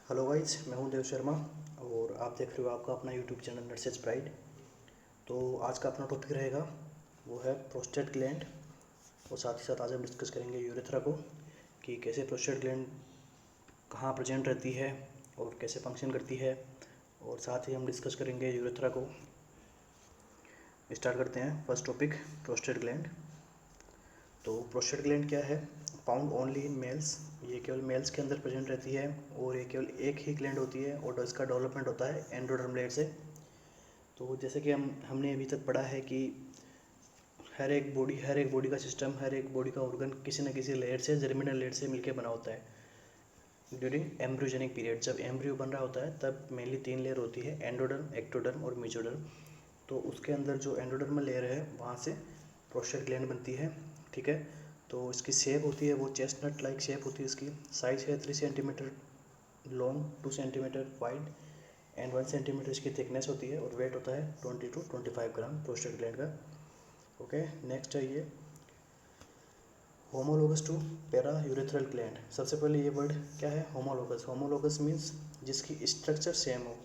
Hello guys, मैं हूं देव शर्मा और आप देख रहे हो आपका अपना यूट्यूब चैनल नर्सेज प्राइड। तो आज का अपना टॉपिक रहेगा वो है प्रोस्टेट ग्लैंड। और साथ ही साथ आज हम डिस्कस करेंगे यूरेथ्रा को कि कैसे प्रोस्टेट ग्लैंड कहाँ प्रेजेंट रहती है और कैसे फंक्शन करती है। और साथ ही हम डिस्कस करेंगे यूरेथ्रा को। स्टार्ट करते हैं फर्स्ट टॉपिक, प्रोस्टेट ग्लैंड। तो प्रोस्टेट ग्लैंड क्या है? Found only in males. ये केवल मेल्स के अंदर प्रेजेंट रहती है और ये केवल एक ही ग्लैंड होती है और इसका डेवलपमेंट होता है एंडोडर्म लेयर से। तो जैसे कि हमने अभी तक पढ़ा है कि हर एक बॉडी का सिस्टम, हर एक बॉडी का ऑर्गन किसी न किसी लेयर से, जर्मिनल लेयर से मिलकर बना होता है। ड्यूरिंग एम्ब्रियोजेनिक पीरियड, जब एम्ब्रियो बन रहा होता है तब मेनली 3 लेयर होती है, एंडोडर्म, एक्टोडर्म और मेसोडर्म। तो उसके अंदर जो एंडोडर्मल लेयर है वहाँ से प्रोस्टेट ग्लैंड बनती है। ठीक है, तो इसकी शेप होती है वो चेस्टनट लाइक शेप होती है। इसकी साइज है 3 centimetre long, 2 centimetre wide and 1 centimetre इसकी थिकनेस होती है और वेट होता है 20 to 25 ग्राम प्रोस्टेट ग्लैंड का। ओके, नेक्स्ट है ये homologous to para urethral gland. सबसे पहले ये वर्ड क्या है? होमोलोगस। होमोलोगस मीन्स जिसकी स्ट्रक्चर सेम हो।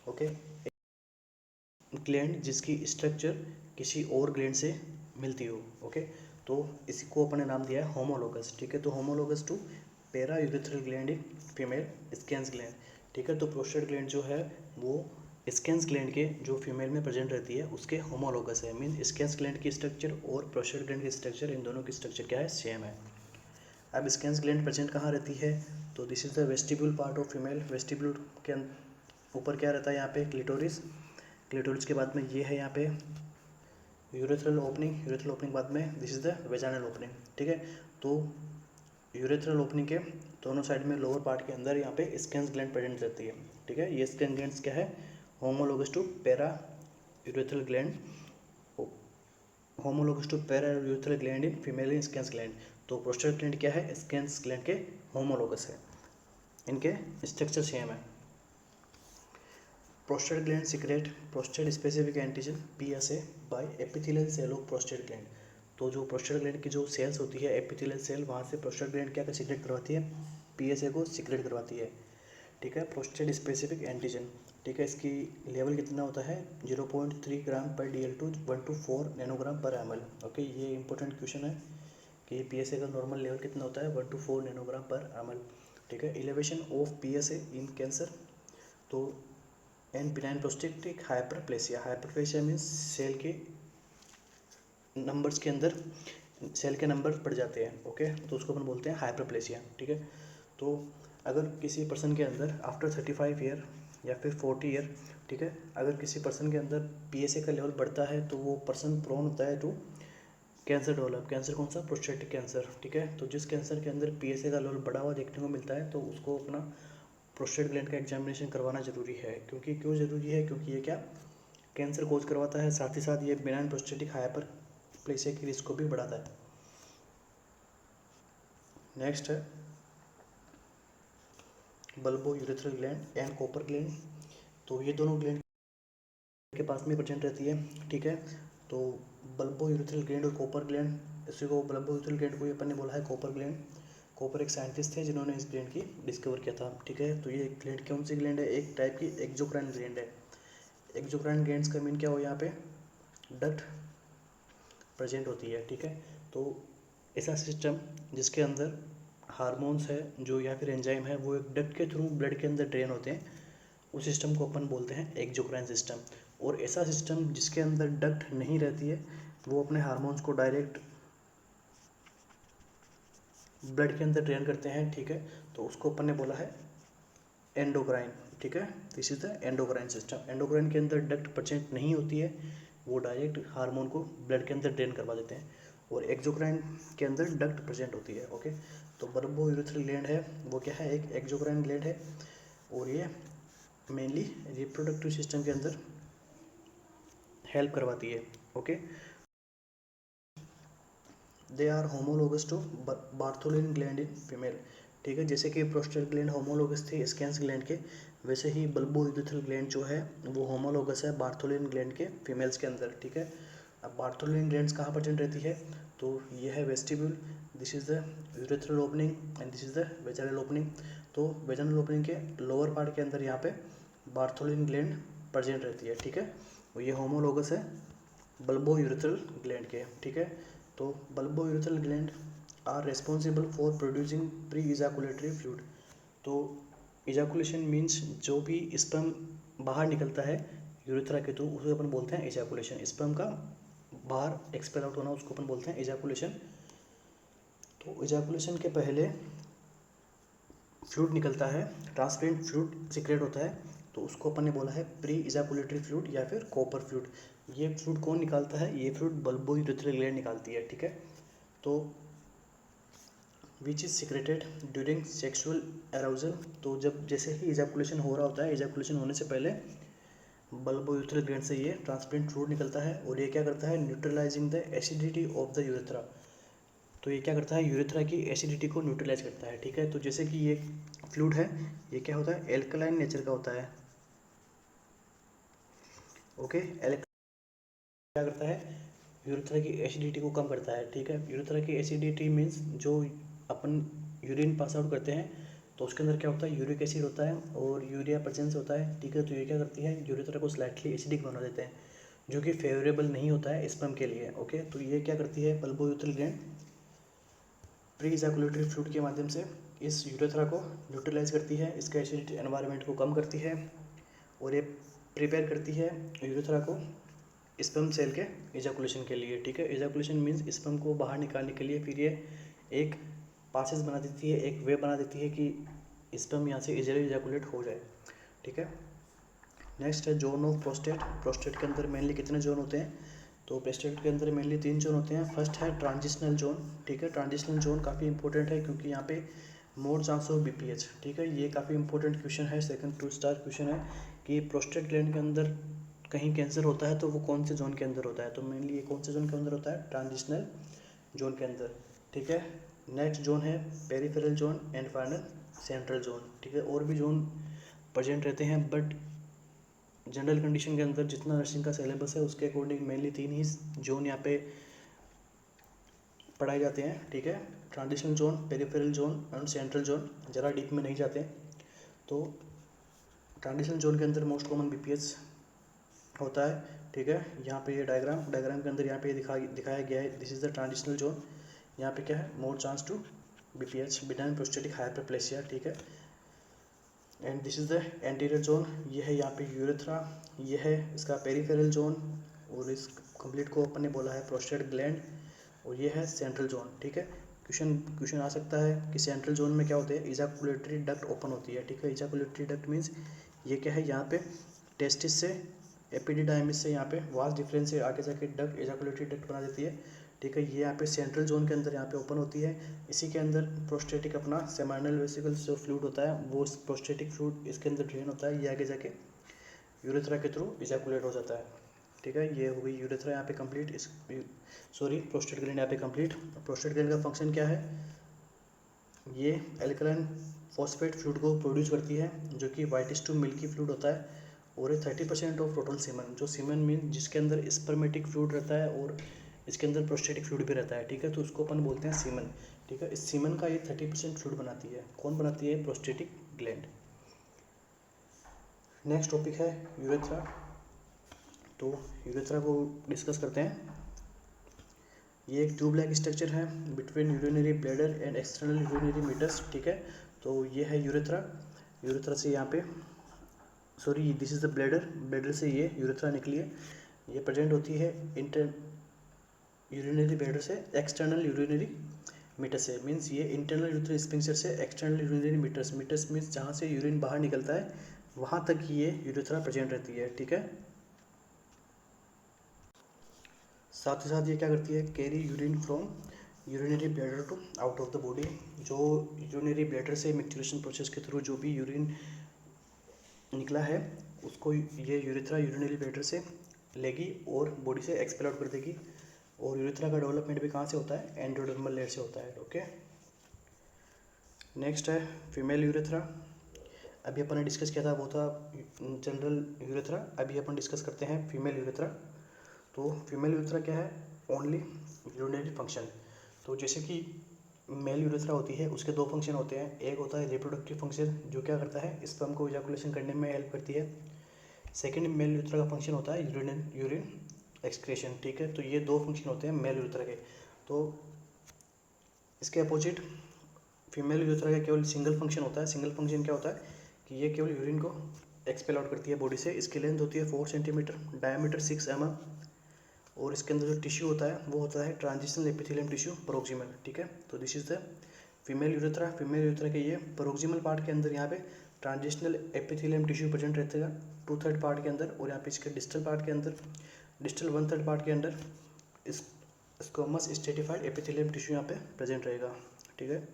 ओके, ग्लैंड जिसकी स्ट्रक्चर किसी और ग्लैंड से मिलती हो। ओके, तो इसी को अपने नाम दिया है होमोलोगस। ठीक है, तो homologous to para urethral gland in female Skene's gland. ठीक है, तो प्रोस्टेट ग्लैंड जो है वो स्कैंस ग्लैंड के जो फीमेल में प्रेजेंट रहती है उसके होमोलोगस है। मीन स्कैंस ग्लैंड की स्ट्रक्चर और प्रोस्टेट ग्लैंड की स्ट्रक्चर, इन दोनों की स्ट्रक्चर क्या है? सेम है। अब स्कैंस ग्लैंड प्रेजेंट कहाँ रहती है? तो this is the vestibule part of female. Vestibule के ऊपर क्या रहता है? यहाँ पे क्लिटोरिस। क्लिटोरिस के बाद में ये है यहाँ पे यूरेथ्रल ओपनिंग। यूरेथ्रल ओपनिंग बाद में this is the vaginal opening. ठीक है, तो यूरेथ्रल ओपनिंग के दोनों साइड में लोअर पार्ट के अंदर यहाँ पे स्कैंस ग्लैंड प्रेजेंट रहती है। ठीक है, ये स्कैंस ग्लैंड्स क्या है? Homologous to para urethral gland. Homologous to para urethral gland in female Skene's gland. तो प्रोस्टेट ग्लैंड क्या है? स्कैंस ग्लैंड के होमोलोगस है, इनके स्ट्रक्चर सेम है। Prostate gland secrete prostate specific antigen PSA by epithelial cell of prostate gland. तो जो prostate gland की जो सेल्स होती है एपिथेलियल सेल, वहाँ से प्रोस्टेट ग्लैंड क्या सीक्रेट करवाती है? PSA को सीक्रेट करवाती है। ठीक है, प्रोस्टेट स्पेसिफिक एंटीजन। ठीक है, इसकी लेवल कितना होता है? 0.3 ग्राम पर DL2 1 to 4 नैनोग्राम पर ml। ओके, ये इंपॉर्टेंट क्वेश्चन है कि PSA का नॉर्मल लेवल कितना होता है? 1 to 4 नैनोग्राम पर ml। ठीक है, elevation of PSA in cancer. तो and benign prostatic hyperplasia. Hyperplasia means cell के नंबर्स के अंदर सेल के नंबर बढ़ जाते हैं। ओके, तो उसको अपन बोलते हैं हाइपरप्लेसिया। ठीक है, तो अगर किसी पर्सन के अंदर आफ्टर 35 ईयर या फिर 40 ईयर, ठीक है, अगर किसी पर्सन के अंदर PSA का लेवल बढ़ता है तो वो पर्सन प्रोन होता है टू कैंसर डेवलप। कैंसर कौन सा? Prostatic cancer. ठीक है, तो जिस कैंसर के अंदर PSA का लेवल बढ़ा हुआ देखने को मिलता है तो उसको अपना प्रोस्टेट ग्लैंड का एग्जामिनेशन करवाना जरूरी है। क्योंकि क्यों जरूरी है? क्योंकि ये क्या कैंसर कोज करवाता है, साथ ही साथ ये बिनाइन प्रोस्टेटिक हाइपरप्लेसिया की रिस्क को भी बढ़ाता है। नेक्स्ट है bulbo urethral gland and Cowper gland. तो ये दोनों ग्लैंड के पास में प्रेजेंट रहती है। ठीक है, तो बल्बो यूरेथ्रल ग्लैंड और कोपर ग्लैंड, इसी को बल्बो यूरेथ्रल ग्लैंड को अपन ने बोला है कोपर ग्लैंड। कोपर एक साइंटिस्ट थे जिन्होंने इस ग्लैंड की डिस्कवर किया था। ठीक है, तो ये ग्लैंड कौन सी ग्लैंड है? एक टाइप की एक्सोक्राइन ग्लैंड है। एक्सोक्राइन ग्लैंड्स का मीन क्या हो? यहाँ पे डक्ट प्रेजेंट होती है। ठीक है, तो ऐसा सिस्टम जिसके अंदर हार्मोन्स है जो या फिर एंजाइम है वो एक डक्ट के थ्रू ब्लड के अंदर ड्रेन होते हैं, उस सिस्टम को अपन बोलते हैं एक्सोक्राइन सिस्टम। और ऐसा सिस्टम जिसके अंदर डक्ट नहीं रहती है वो अपने हार्मोन्स को डायरेक्ट ब्लड के अंदर ड्रेन करते हैं। ठीक है, तो उसको अपन ने बोला है एंडोक्राइन। ठीक है, this is the endocrine system. Endocrine के अंदर डक्ट प्रेजेंट नहीं होती है, वो डायरेक्ट हार्मोन को ब्लड के अंदर ड्रेन करवा देते हैं। और एक्सोक्राइन के अंदर डक्ट प्रेजेंट होती है। ओके, तो बल्बो यूरेथ्रल ग्लैंड है वो क्या है? एक एक्सोक्राइन ग्लैंड है और ये मेनली रिप्रोडक्टिव सिस्टम के अंदर हेल्प करवाती है। Okay, they are homologous to Bartholin gland in female. ठीक है, जैसे कि प्रोस्टेट ग्लैंड होमोलोगस थे स्कैंस ग्लैंड के, वैसे ही बल्बो यूरेथ्रल ग्लैंड जो है वो होमोलोगस है बार्थोलिन ग्लैंड के फीमेल्स के अंदर। ठीक है, अब बार्थोलिन ग्लैंड्स कहाँ प्रेजेंट रहती है? तो ये है vestibule this is the urethral opening and this is the vaginal opening. तो वेजाइनल ओपनिंग के लोअर पार्ट के अंदर यहाँ पे बार्थोलिन ग्लैंड प्रेजेंट रहती है, ठीक है। ये होमोलोगस है बल्बो यूरेथ्रल ग्लैंड के, ठीक है। तो bulbo urethral gland are responsible for producing pre ejaculatory fluid. तो इजाकुलेशन मीन्स जो भी स्पर्म बाहर निकलता है यूरेथ्रा के थ्रू उसे अपन बोलते हैं इजाकुलेशन। स्पर्म का बाहर एक्सपेल आउट होना उसको अपन बोलते हैं इजाकुलेशन। तो इजाकुलेशन के पहले फ्लूइड निकलता है, ट्रांसपेरेंट फ्लूइड सीक्रेट होता है, तो उसको अपन ने बोला है प्री इजाकुलेटरी फ्लूइड या फिर कॉपर फ्लूइड। ये फ्लूइड कौन निकालता है? ये फ्लूइड बल्बो यूरेथ्रल ग्लैंड निकालती है, ठीक है। तो which is secreted during sexual arousal. तो जब जैसे ही इजाकुलेशन हो रहा होता है, इजाकुलेशन होने से पहले बल्बो यूरेथ्रल ग्लैंड से ये ट्रांसपेरेंट फ्लूइड निकलता है और ये क्या करता है? Neutralising the acidity of the urethra. तो ये क्या करता है? यूरेथ्रा की एसिडिटी को न्यूट्रलाइज करता है, ठीक है। तो जैसे कि ये फ्लूइड है, ये क्या होता है? एल्कलाइन नेचर का होता है, ओके। क्या करता है? यूरेथ्रा की एसिडिटी को कम करता है, ठीक है। यूरेथ्रा की एसिडिटी मीन्स जो अपन यूरिन पास आउट करते हैं तो उसके अंदर क्या होता है? यूरिक एसिड होता है और यूरिया प्रेजेंस होता है, ठीक है। तो ये क्या करती है? यूरेथ्रा को स्लाइटली एसिडिक बना देते हैं, जो कि फेवरेबल नहीं होता है स्पर्म के लिए, ओके। तो ये क्या करती है? Bulbo urethral gland pre ejaculatory fluid के माध्यम से इस यूरेथ्रा को न्यूट्रलाइज करती है, इसका एसिडिटी एनवायरनमेंट को कम करती है और ये प्रिपेयर करती है यूरेथ्रा को स्पर्म सेल के इजाकुलेशन के लिए, ठीक है। इजाकुलेशन मीन्स स्पर्म को बाहर निकालने के लिए फिर ये एक पासेस बना देती है, एक वे बना देती है कि स्पर्म यहाँ से इजीली इजाकुलेट हो जाए, ठीक है। नेक्स्ट है जोन ऑफ प्रोस्टेट। प्रोस्टेट के अंदर मेनली कितने जोन होते हैं? तो प्रोस्टेट के अंदर मेनली 3 जोन होते हैं। फर्स्ट है ट्रांजिशनल जोन, ठीक है। ट्रांजिशनल जोन काफ़ी इंपॉर्टेंट है क्योंकि यहाँ पे मोर चांस ऑफ BPH, ठीक है। ये काफ़ी इंपॉर्टेंट क्वेश्चन है, सेकंड 2 स्टार क्वेश्चन है कि प्रोस्टेट ग्लैंड के अंदर कहीं कैंसर होता है तो वो कौन से जोन के अंदर होता है? तो मेनली ये कौन से जोन के अंदर होता है? ट्रांजिशनल जोन के अंदर, ठीक है। नेक्स्ट जोन है peripheral zone and final central zone, ठीक है। और भी जोन प्रेजेंट रहते हैं बट जनरल कंडीशन के अंदर जितना नर्सिंग का सिलेबस है उसके अकॉर्डिंग मेनली 3 ही जोन यहाँ पे पढ़ाए जाते हैं, ठीक है। Transitional zone, peripheral zone and central zone. ज़रा डीप में नहीं जाते। तो ट्रांजिशनल जोन के अंदर मोस्ट कॉमन BPH होता है, ठीक है। यहाँ पे ये डायग्राम के अंदर यहाँ पे दिखाया गया है, this is the transitional zone. यहाँ पे क्या है? More chance to BPH benign prostatic hyperplasia, ठीक है। And this is the anterior zone, ये है यहाँ पे यूरेथ्रा, ये है इसका पेरिफेरल जोन और इस कंप्लीट को अपन ने बोला है प्रोस्टेट ग्लैंड और ये है सेंट्रल जोन, ठीक है। क्वेश्चन आ सकता है कि सेंट्रल जोन में क्या होते हैं? इजाकुलेटरी डक्ट ओपन होती है, ठीक है। इजाकुलेटरी डक्ट मीन्स ये क्या है? यहाँ पे टेस्टिस से एपिडिडाइमिस से यहाँ पे वास्ट डिफरेंस से आगे जाके डक्ट इजाकुलेटरी डक्ट बना देती है, ठीक है। ये यहाँ पे सेंट्रल जोन के अंदर यहाँ पे ओपन होती है। इसी के अंदर प्रोस्टेटिक अपना सेमाइनल वेसिकल्स जो फ्लूइड होता है वो प्रोस्टेटिक फ्लूइड इसके अंदर ड्रेन होता है, ये आगे जाके यूरेथ्रा के थ्रू इजाकुलेट हो जाता है, ठीक है। ये हो गई यूरेथ्रा यहाँ पे कंप्लीट। प्रोस्टेट ग्लैंड यहाँ पे कंप्लीट। प्रोस्टेट ग्लैंड का फंक्शन क्या है? ये एल्कलाइन फॉस्फेट फ्लूइड को प्रोड्यूस करती है जो कि वाइटिश टू मिल्की फ्लूइड होता है और ये 30% ऑफ टोटल सीमन, जो सीमन मीन जिसके अंदर स्पर्मेटिक फ्लूइड रहता है और इसके अंदर प्रोस्टेटिक फ्लूइड भी रहता है, ठीक है। तो उसको अपन बोलते हैं सीमन, ठीक है। इस सीमन का ये 30% फ्लूइड बनाती है। कौन बनाती है? Prostatic gland. नेक्स्ट टॉपिक है यूरेथ्रा। तो यूरेथ्रा को डिस्कस करते हैं। ये एक ट्यूब लाइक स्ट्रक्चर है between urinary bladder and external urinary meatus, ठीक है। तो ये है यूरेथ्रा। यूरेथ्रा से यहाँ पे दिस इज़ द ब्लैडर से ये यूरेथ्रा निकली है। ये प्रेजेंट होती है यूरिनरी ब्लैडर से एक्सटर्नल यूरिनरी मीटर से, मीन्स ये इंटरनल यूरिनरी स्फिंक्टर से एक्सटर्नल यूरिनरी मीटर्स मीन्स जहाँ से यूरिन बाहर निकलता है वहाँ तक ये यूरेथ्रा प्रेजेंट रहती है, ठीक है। साथ ही साथ ये क्या करती है? Carry urine from urinary bladder to out of the body. जो यूरिनरी ब्लैडर से मैच्यूरेशन प्रोसेस के थ्रू जो भी यूरिन निकला है उसको ये यूरेथ्रा यूरिनरी ब्लैडर से लेगी और बॉडी से एक्सपेल आउट कर देगी। और यूरेथ्रा का डेवलपमेंट भी कहाँ से होता है? एंडोडर्मल लेयर से होता है, ओके। नेक्स्ट है फीमेल यूरेथ्रा। अभी अपन ने डिस्कस किया था वो था जनरल यूरेथ्रा, अभी अपन डिस्कस करते हैं फीमेल यूरेथ्रा। तो फीमेल यूरेथ्रा क्या है? Only urinary function. तो जैसे कि मेल यूरेथ्रा होती है उसके दो फंक्शन होते हैं। एक होता है रिप्रोडक्टिव फंक्शन जो क्या करता है स्पर्म को इजैकुलेशन करने में हेल्प करती है। सेकंड मेल यूरेथ्रा का फंक्शन होता है यूरिन एक्सक्रेशन। ठीक है, तो ये दो फंक्शन होते हैं मेल यूरेथ्रा के। तो इसके अपोजिट फीमेल यूरेथ्रा का केवल सिंगल फंक्शन होता है। सिंगल फंक्शन क्या होता है कि ये केवल यूरिन को एक्सपेल आउट करती है बॉडी से। इसकी लेंथ होती है 4 सेंटीमीटर, डायमीटर 6 mm, और इसके अंदर जो टिश्यू होता है वो होता है ट्रांजिशनल एपिथेलियम टिश्यू प्रोक्सिमल। ठीक है, तो this is the female urethra. Female urethra के ये प्रोक्सिमल पार्ट के अंदर यहाँ पे ट्रांजिशनल एपिथेलियम टिश्यू प्रेजेंट रहता है 2/3 पार्ट के अंदर, और यहाँ पे इसके डिस्टल पार्ट के अंदर, डिस्टल 1/3 पार्ट के अंदर इस स्क्वैमस स्ट्रेटिफाइड एपिथेलियम टिश्यू यहाँ पे प्रेजेंट रहेगा। ठीक है,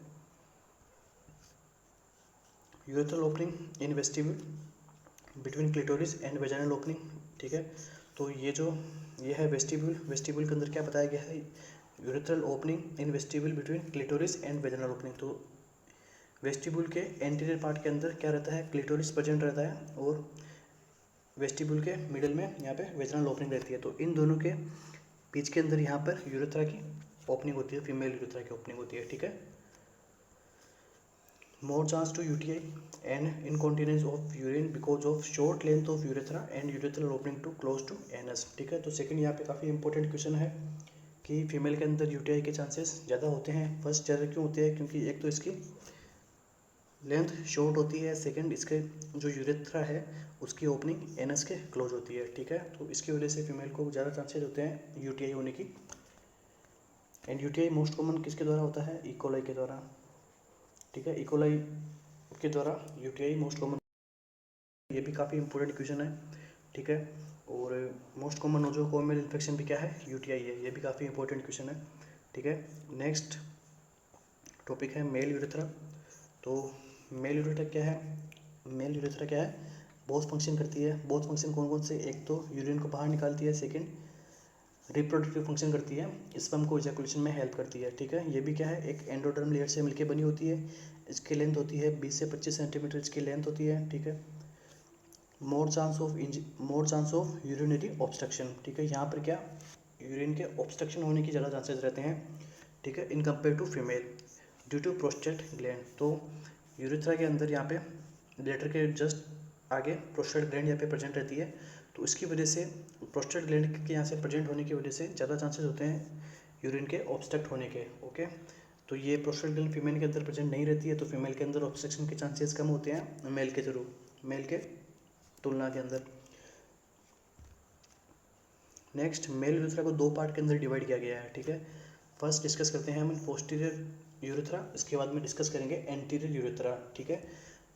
urethral opening in vestibule between clitoris and vaginal opening. ठीक है, तो ये है वेस्टिब्यूल। वेस्टिब्यूल के अंदर क्या बताया गया है, urethral opening in vestibule between clitoris and vaginal opening. तो वेस्टिब्यूल के एंटीरियर पार्ट के अंदर क्या रहता है, क्लिटोरिस प्रेजेंट रहता है, और वेस्टिब्यूल के मिडल में यहाँ पे वेजाइनल ओपनिंग रहती है। तो इन दोनों के बीच के अंदर यहाँ पर यूरेथ्रा की ओपनिंग होती है, फीमेल यूरेथ्रा की ओपनिंग होती है। ठीक है, more chance to UTI and incontinence of urine because of short length of urethra and urethral opening to close to anus। ठीक है, तो सेकंड यहाँ पे काफ़ी इंपॉर्टेंट क्वेश्चन है कि फीमेल के अंदर यूटीआई के चांसेस ज़्यादा होते हैं। फर्स्ट ज़्यादा क्यों होते हैं, क्योंकि एक तो इसकी लेंथ शॉर्ट होती है, सेकंड इसके जो यूरेथ्रा है उसकी ओपनिंग एनस के क्लोज होती है। ठीक है, तो इसकी वजह से फीमेल को ज़्यादा चांसेस होते हैं यूटीआई होने की। एंड यूटीआई मोस्ट कॉमन किसके द्वारा होता है, इकोलाई के द्वारा। ठीक है, इकोलाई के द्वारा यूटीआई मोस्ट कॉमन, ये भी काफ़ी इंपॉर्टेंट क्वेश्चन है। ठीक है, और मोस्ट कॉमन नोजोकोमियल इन्फेक्शन भी क्या है, यूटीआई है, ये भी काफ़ी इंपॉर्टेंट क्वेश्चन है। ठीक है, नेक्स्ट टॉपिक है मेल यूरेथ्रा। तो मेल यूरेथ्रा क्या है, मेल यूरेथ्रा क्या है, बहुत फंक्शन करती है। बहुत फंक्शन कौन कौन से, एक तो यूरिन को बाहर निकालती है, सेकंड रिप्रोडक्टिव फंक्शन करती है, स्पर्म को इजैकुलेशन में हेल्प करती है। ठीक है, ये भी क्या है, एक एंडोडर्म लेयर से मिलकर बनी होती है। इसकी लेंथ होती है 20 से 25 सेंटीमीटर इसकी लेंथ होती है। ठीक है, more chance of urinary obstruction. ठीक है, यहाँ पर क्या यूरिन के ऑब्स्ट्रक्शन होने की ज़्यादा चांसेस रहते हैं। ठीक है, in compare to female due to prostate gland. तो यूरेथ्रा के अंदर यहाँ पे ब्लैडर के जस्ट आगे प्रोस्टेट ग्लैंड यहाँ पे प्रेजेंट रहती है, तो इसकी वजह से प्रोस्टेट ग्लैंड के यहाँ से प्रेजेंट होने की वजह से ज़्यादा चांसेस होते हैं यूरिन के ऑब्स्ट्रक्ट होने के। ओके, तो ये प्रोस्टेट ग्लैंड फीमेल के अंदर प्रेजेंट नहीं रहती है, तो फीमेल के अंदर ऑब्स्ट्रक्शन के चांसेस कम होते हैं मेल के थ्रू, मेल के तुलना के अंदर। नेक्स्ट, मेल यूरेथ्रा को दो पार्ट के अंदर डिवाइड किया गया है। ठीक है, फर्स्ट डिस्कस करते हैं हम पोस्टीरियर यूरेथ्रा, इसके बाद में डिस्कस करेंगे एंटीरियर यूरेथ्रा। ठीक है,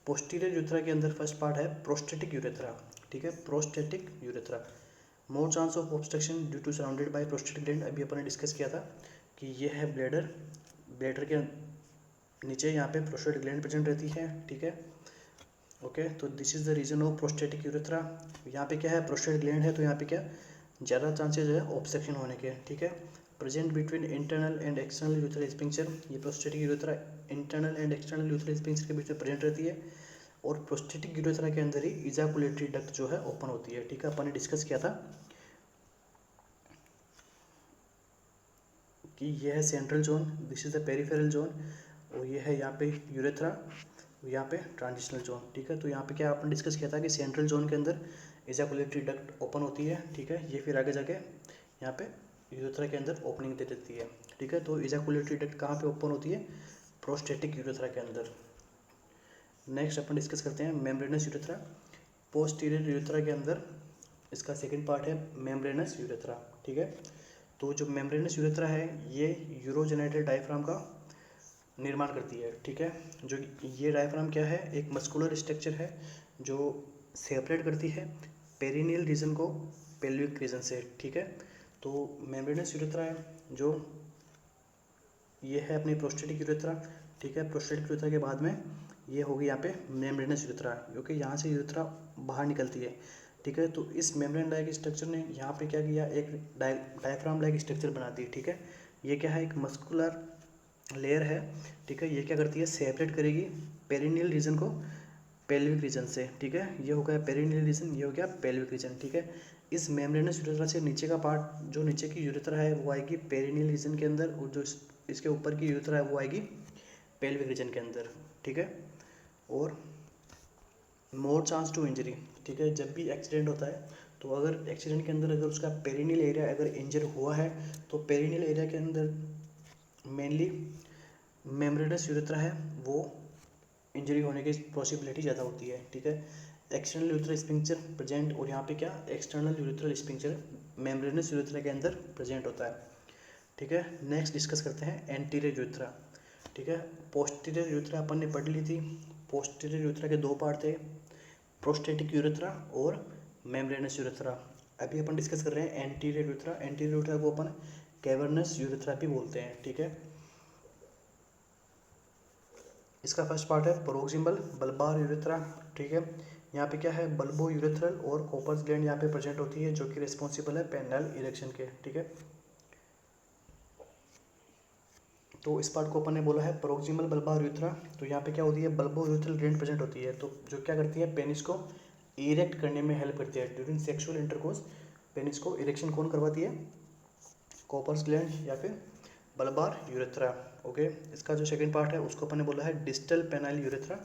पोस्टीरियर यूरेथ्रा के अंदर फर्स्ट पार्ट है प्रोस्टेटिक यूरेथ्रा। ठीक है, prostatic urethra, more chance of obstruction due to surrounded by prostatic gland. अभी अपन ने डिस्कस किया था कि ये है ब्लैडर, ब्लैडर के नीचे यहाँ पे प्रोस्टेटिक ग्लैंड प्रेजेंट रहती है। ठीक है, ओके, तो this is the region of prostatic urethra. यहाँ पे क्या है, प्रोस्टेट ग्लैंड है, तो यहाँ पे क्या ज़्यादा चांसेस है ऑब्स्ट्रक्शन होने के। ठीक है, present between internal and external urethral sphincter. ये prostatic urethra internal and external urethral sphincter के बीच में प्रेजेंट रहती है, और प्रोस्टेटिक यूरेथ्रा के अंदर ही इजाकुलेटरी डक्ट जो है ओपन होती है। ठीक है, अपन ने डिस्कस किया था कि यह है central zone, this is the peripheral zone, और ये है यहाँ पे यूरेथ्रा, यहाँ पे ट्रांजिशनल जोन। ठीक है, तो यहाँ पे क्या अपन डिस्कस किया था कि सेंट्रल जोन के अंदर इजाकुलेटरी डक्ट ओपन होती है। ठीक है, ये फिर आगे जाके यहाँ पे यूरेथ्रा के अंदर ओपनिंग दे देती है। ठीक है, तो इजाकुलेटरी डक्ट कहाँ पे ओपन होती है, प्रोस्टेटिक यूरेथ्रा के अंदर। नेक्स्ट अपन डिस्कस करते हैं मेम्ब्रेनस यूरेथ्रा। पोस्टीरियर यूरेथ्रा के अंदर इसका सेकंड पार्ट है मेम्ब्रेनस यूरेथ्रा। ठीक है, तो जो मेम्ब्रेनस यूरेथ्रा है ये यूरोजेनेटेड डायफ्राम का निर्माण करती है। ठीक है, जो ये डायफ्राम क्या है, एक मस्कुलर स्ट्रक्चर है जो सेपरेट करती है पेरिनियल रीजन को पेल्विक रीजन से। ठीक है, तो मेम्ब्रेनस यूरेथ्रा है जो ये है अपनी प्रोस्टेटिक यूरेथ्रा। ठीक है, प्रोस्टेटिक यूरेथ्रा के बाद में ये होगी यहाँ पे मेम्ब्रेनस यूरेथ्रा, क्योंकि यहाँ से यूरेथ्रा बाहर निकलती है। ठीक है, तो इस मेम्ब्रेन लाइक स्ट्रक्चर ने यहाँ पे क्या किया, एक डायफ्राम लाइक स्ट्रक्चर बना दी। ठीक है, ये क्या है, एक मस्कुलर लेयर है। ठीक है, ये क्या करती है, सेपरेट करेगी पेरिनियल रीजन को पेल्विक रीजन से। ठीक है, ये हो गया पेरिनियल रीजन, ये हो गया पेल्विक रीजन। ठीक है, इस मेम्ब्रेनस यूरेथ्रा से नीचे का पार्ट, जो नीचे की यूरेथ्रा है वो आएगी पेरिनियल रीजन के अंदर, और जो इसके ऊपर की यूरेथ्रा है वो आएगी पेल्विक रीजन के अंदर, ठीक है। और मोर चांस टू इंजरी, ठीक है, जब भी एक्सीडेंट होता है तो अगर एक्सीडेंट के अंदर अगर उसका पेरिनियल एरिया अगर इंजर हुआ है तो पेरिनियल एरिया के अंदर मेनली मेम्ब्रेनस यूरेथ्रा है वो इंजरी होने की पॉसिबिलिटी ज़्यादा होती है, ठीक है। एक्सटर्नल यूरेथ्रल स्फिंक्टर प्रेजेंट, और यहाँ पे क्या external urethral sphincter membranes urethra के अंदर प्रेजेंट होता है, ठीक है। नेक्स्ट डिस्कस करते हैं एंटीरियर यूरेथ्रा, ठीक है। पोस्टीरियर यूरेथ्रा अपन ने पढ़ ली थी। पोस्टीरियर यूरेथ्रा के दो पार्ट थे, प्रोस्टेटिक यूरेथ्रा और मेम्ब्रेनस यूरेथ्रा। अभी अपन डिस्कस कर रहे हैं एंटीरियर यूरेथ्रा। एंटीरियर यूरेथ्रा को अपन कैवर्नस यूरेथ्रा भी बोलते हैं, ठीक है। इसका फर्स्ट पार्ट है प्रोक्सिमल बल्बार यूरेथ्रा, ठीक है। यहाँ पे क्या है बल्बो यूरेथ्रल और कॉपर्स ग्लैंड यहाँ पे प्रेजेंट होती है जो कि रिस्पॉन्सिबल है पेनाइल इरेक्शन के, ठीक है। तो इस पार्ट को अपन ने बोला है प्रोक्सिमल बल्बार यूरेथ्रा। तो यहाँ पे क्या होती है बल्बो यूरेथ्रल ग्लैंड प्रेजेंट होती है, तो जो क्या करती है पेनिस को इरेक्ट करने में हेल्प करती है ड्यूरिंग सेक्सुअल इंटरकोर्स। पेनिस को इरेक्शन कौन करवाती है, कॉपर्स ग्लैंड या फिर बल्बार यूरेथ्रा, ओके। इसका जो सेकंड पार्ट है उसको अपन ने बोला है डिस्टल पेनाइल यूरेथ्रा,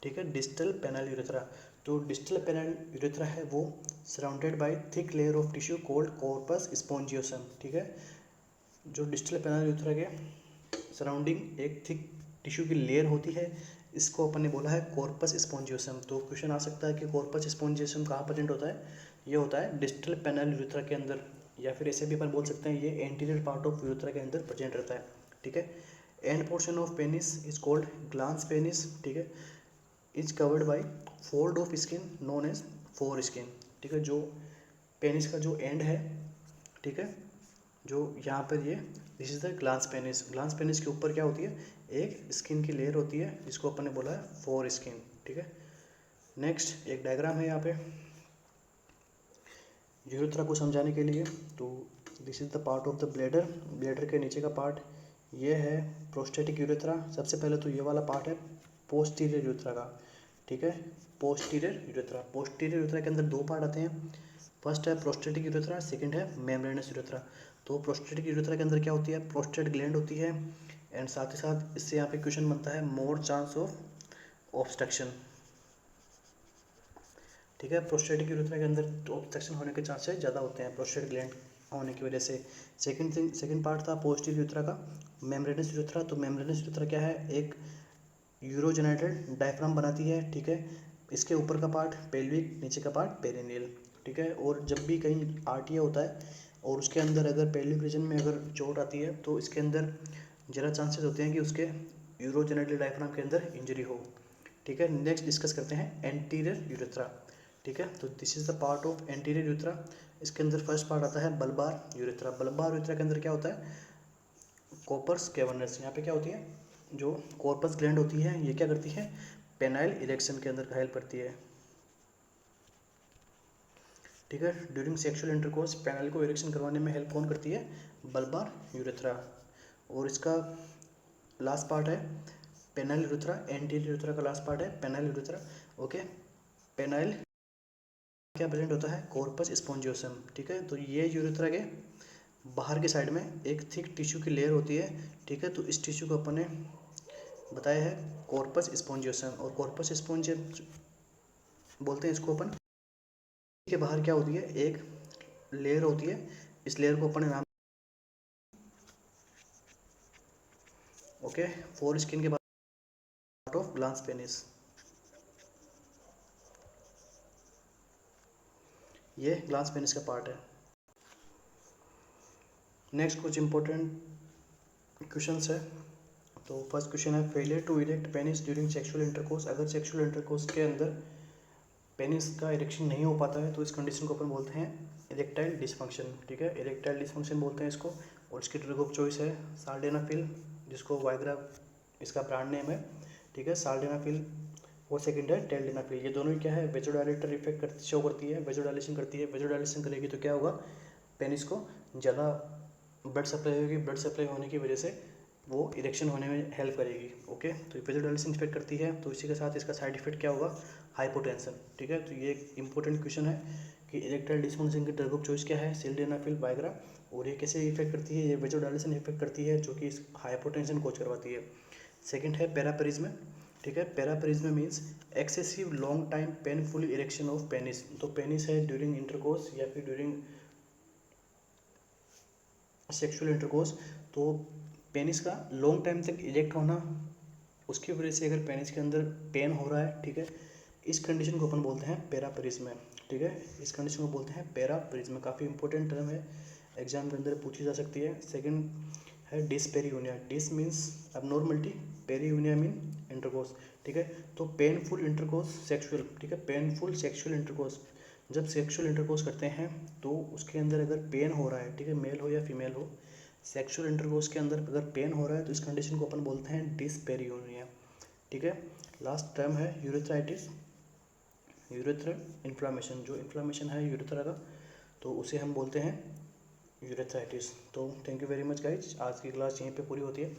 ठीक है, डिस्टल पेनाइल यूरेथ्रा। तो डिस्टल पेनाइल यूरेथ्रा है वो surrounded by thick layer of tissue called corpus spongiosum, ठीक है। जो डिस्टल पेनाइल यूरेथ्रा के सराउंडिंग एक थिक टिश्यू की लेयर होती है, इसको अपन ने बोला है कॉर्पस स्पॉन्जियोसम। तो क्वेश्चन आ सकता है कि कॉर्पस स्पॉन्जियोसम कहाँ प्रेजेंट होता है, ये होता है डिस्टल पेनाइल यूरेथ्रा के अंदर, या फिर ऐसे भी अपन बोल सकते हैं ये एंटीरियर पार्ट ऑफ यूरेथ्रा के अंदर प्रेजेंट रहता है, ठीक है। End portion of penis is called glans penis, ठीक है, is covered by fold of skin known as foreskin, ठीक है। जो पेनिस का जो एंड है, ठीक है, जो यहाँ पर ये this is the glans penis. Glans penis के ऊपर क्या होती है एक स्किन की लेयर होती है जिसको अपन ने बोला है फोर स्किन, ठीक है। नेक्स्ट एक डायग्राम है यहाँ पे यूरेथ्रा को समझाने के लिए। तो this is the part of the bladder, bladder के नीचे का पार्ट ये है प्रोस्टेटिक यूरेथ्रा। सबसे पहले तो ये वाला पार्ट है पोस्टीरियर यूरेथ्रा का, ठीक है, पोस्टीरियर यूरेथ्रा। पोस्टीरियर यूरेथ्रा के अंदर दो पार्ट आते हैं, फर्स्ट है प्रोस्टेटिक यूरेथ्रा, सेकंड है मेम्ब्रेनस यूरेथ्रा। तो प्रोस्टेटिक यूरेथ्रा के अंदर क्या होती है प्रोस्टेट ग्लैंड होती है, एंड साथ ही साथ इससे यहाँ पे क्वेश्चन बनता है मोर चांस ऑफ ऑब्स्ट्रक्शन, ठीक है। प्रोस्टेटिक यूरेथ्रा के अंदर ऑब्स्ट्रक्शन होने के चांसेस ज़्यादा होते हैं प्रोस्टेट ग्लैंड होने की वजह से। सेकंड पार्ट था पोस्टीरियर यूरेथ्रा का मेम्ब्रेनस यूरेथ्रा। तो मेम्ब्रेनस यूरेथ्रा क्या है एक यूरोजेनेटेड डायफ्राम बनाती है, ठीक है। इसके ऊपर का पार्ट पेल्विक, नीचे का पार्ट पेरिनियल, ठीक है। और जब भी कहीं आरटीए होता है और उसके अंदर अगर पेल्विक रीजन में अगर चोट आती है तो इसके अंदर ज़रा चांसेस होते हैं कि उसके यूरोजेनेटेड डायफ्राम के अंदर इंजरी हो, ठीक है। नेक्स्ट डिस्कस करते हैं एंटीरियर यूरेथ्रा, ठीक है। तो this is the part of anterior urethra. इसके अंदर फर्स्ट पार्ट आता है बल्बार यूरेथ्रा। बल्बार यूरेथ्रा के अंदर क्या होता है कॉपर्स कैवर्नस। यहाँ पे क्या होती है जो कॉर्पस ग्लैंड होती है ये क्या करती है पेनाइल इरेक्शन के अंदर हेल्प करती है, ठीक है। ड्यूरिंग सेक्सुअल इंटरकोर्स पेनाइल को इरेक्शन करवाने में हेल्प कौन करती है बल्बार यूरेथ्रा। और इसका लास्ट पार्ट है पेनाइल यूरेथ्रा। एंटीरियर यूरेथ्रा का लास्ट पार्ट है पेनाइल यूरेथ्रा, ओके। पेनाइल क्या प्रेजेंट होता है कॉर्पस स्पॉन्जियोसम, ठीक है। तो ये यूरेथ्रा के बाहर की साइड में एक थिक टिश्यू की लेयर होती है, ठीक है। तो इस टिश्यू को अपन ने बताया है कॉर्पस स्पॉन्जियोसम, और कॉर्पस स्पॉन्जियोसम बोलते हैं इसको अपन। के बाहर क्या होती है एक लेयर होती है, इस लेयर को अपन ने नाम ओके फोर स्किन के पार्ट ऑफ ग्लांस पेनिस, ये ग्लांस पेनिस का पार्ट है। नेक्स्ट कुछ इंपॉर्टेंट क्वेश्चंस है। तो फर्स्ट क्वेश्चन है failure to erect penis during sexual intercourse. अगर सेक्सुअल इंटरकोर्स के अंदर पेनिस का इरेक्शन नहीं हो पाता है तो इस कंडीशन को अपन बोलते हैं इरेक्टाइल डिसफंक्शन, ठीक है। इरेक्टाइल डिसफंक्शन बोलते हैं इसको। और इसकी ड्रग ऑफ चॉइस है साल्डेनाफिल, जिसको वाइग्रा इसका ब्रांड नेम है, ठीक है, साल्डेनाफिल। और सेकंड है टेल्डेनाफिल। ये दोनों ही क्या है वेजोडाइलेटर इफेक्ट शो करती है, वेजोडाइलेशन करती है। वेजोडाइलेशन करेगी तो क्या होगा पेनिस को ज़्यादा ब्लड सप्लाई होगी, ब्लड सप्लाई होने की वजह से वो इरेक्शन होने में हेल्प करेगी, ओके। तो वेजोडाइलेशन इफेक्ट करती है, तो इसी के साथ इसका साइड इफेक्ट क्या होगा हाइपोटेंशन, ठीक है। तो ये एक इंपॉर्टेंट क्वेश्चन है कि इरेक्टाइल डिसफंक्शन की ड्रग ऑफ चॉइस क्या है सिल्डेनाफिल वाइग्रा। और ये कैसे इफेक्ट करती है, ये वेजोडाइलेशन इफेक्ट करती है जो कि हाइपोटेंशन कोज करवाती है। सेकंड है पैरापेरिज्म, ठीक है। Priapism means excessive long time painful erection of penis. तो पेनिस है ड्यूरिंग इंटरकोर्स या फिर ड्यूरिंग सेक्सुअल इंटरकोर्स, तो पेनिस का लॉन्ग टाइम तक इरेक्ट होना, उसकी वजह से अगर पेनिस के अंदर पेन हो रहा है, ठीक है, इस कंडीशन को अपन बोलते हैं पैरापेरिज्म, ठीक है। इस कंडीशन को बोलते हैं पैरापेरिज्म। काफ़ी इंपॉर्टेंट टर्म है, एग्जाम के अंदर पूछी जा सकती है। सेकंड है dyspareunia. Dys means abnormality, pareunia mean intercourse, ठीक है। तो पेनफुल इंटरकोर्स सेक्सुअल, ठीक है, पेनफुल सेक्सुअल इंटरकोर्स, जब सेक्सुअल इंटरकोर्स करते हैं तो उसके अंदर अगर पेन हो रहा है, ठीक है, मेल हो या फीमेल हो, सेक्सुअल इंटरकोर्स के अंदर अगर पेन हो रहा है तो इस कंडीशन को अपन बोलते हैं डिसपेरियूनिया, ठीक है। लास्ट टर्म है यूरेथ्राइटिस, यूरेथ्रल इन्फ्लामेशन। जो इन्फ्लामेशन है यूरेथ्रा का तो उसे हम बोलते हैं यूरेथ्राइटिस। तो thank you very much guys, आज की क्लास यहीं पे पूरी होती है।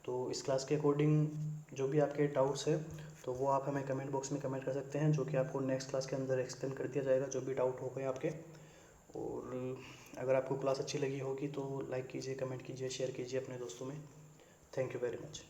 तो इस क्लास के अकॉर्डिंग जो भी आपके डाउट्स है तो वो आप हमें कमेंट बॉक्स में कमेंट कर सकते हैं, जो कि आपको नेक्स्ट क्लास के अंदर एक्सप्लेन कर दिया जाएगा, जो भी डाउट हो गए आपके। और अगर आपको क्लास अच्छी लगी होगी तो लाइक कीजिए, कमेंट कीजिए, शेयर कीजिए अपने दोस्तों में। Thank you very much.